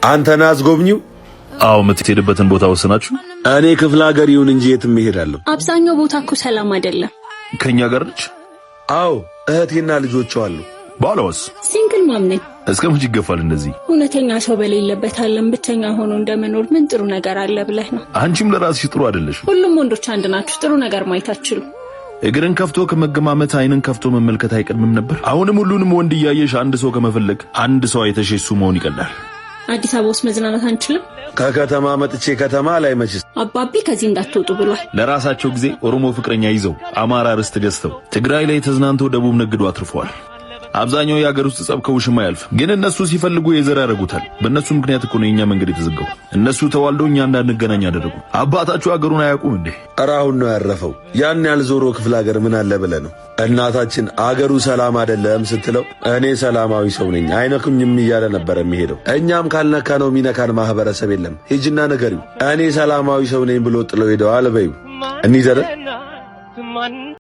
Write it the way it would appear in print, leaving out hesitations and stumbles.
አንተና አስጎብኚው? አዎ የምትሄድበትን ቦታ ወስናችሁ? እኔ ክፍለ ሀገር ይሁን እንጂ የትም እሄዳለሁ። አብዛኛው ቦታ እኮ ሰላም አይደለም። ከኛ ጋር ነች? አዎ እህቴና ልጆቿ አሉ። ባሏስ? ሲንግል ማም ነኝ። እስከ መቼ ይገፋል እንደዚህ? እውነተኛ ሰው በሌለበት ዓለም ብቸኛ ሆኖ እንደመኖር ምን ጥሩ ነገር አለ ብለህ ነው? አንቺም ለራስሽ ጥሩ አይደለሽ። ሁሉም ወንዶች አንድ ናችሁ። ጥሩ ነገር ማየት አትችሉም። እግርን ከፍቶ ከመገማመት አይንን ከፍቶ መመልከት አይቀድምም ነበር? አሁንም ሁሉንም ወንድ እያየሽ አንድ ሰው ከመፈለግ አንድ ሰው አይተሽ እሱ መሆን ይቀላል። አዲስ አበባ ውስጥ መዝናናት አንችልም? ከከተማ መጥቼ ከተማ ላይ መችስ አባቢ ከዚህ እንዳትወጡ ብሏል። ለራሳቸው ጊዜ ኦሮሞ ፍቅረኛ ይዘው አማራ ርስት ገዝተው ትግራይ ላይ ተዝናንተው ደቡብ ነግዶ አትርፈዋል። አብዛኛው የሀገር ውስጥ ጸብ ከውሽማ ያልፍ፣ ግን እነሱ ሲፈልጉ የዘር ያደርጉታል። በእነሱ ምክንያት እኮ ነው የኛ መንገድ የተዘጋው። እነሱ ተዋልደው እኛ እንዳንገናኝ አደረጉ። አባታችሁ ሀገሩን አያውቁም እንዴ? አሁን ነው ያረፈው። ያን ያልዞሮ ክፍለ ሀገር ምን አለ ብለህ ነው? እናታችን አገሩ ሰላም አይደለም ስትለው እኔ ሰላማዊ ሰው ነኝ አይነኩኝም እያለ ነበር የሚሄደው። እኛም ካልነካ ነው የሚነካን ማህበረሰብ የለም። ሂጂና ንገሪው እኔ ሰላማዊ ሰው ነኝ ብሎ ጥለው ሄደዋል በይው። እንይዘደ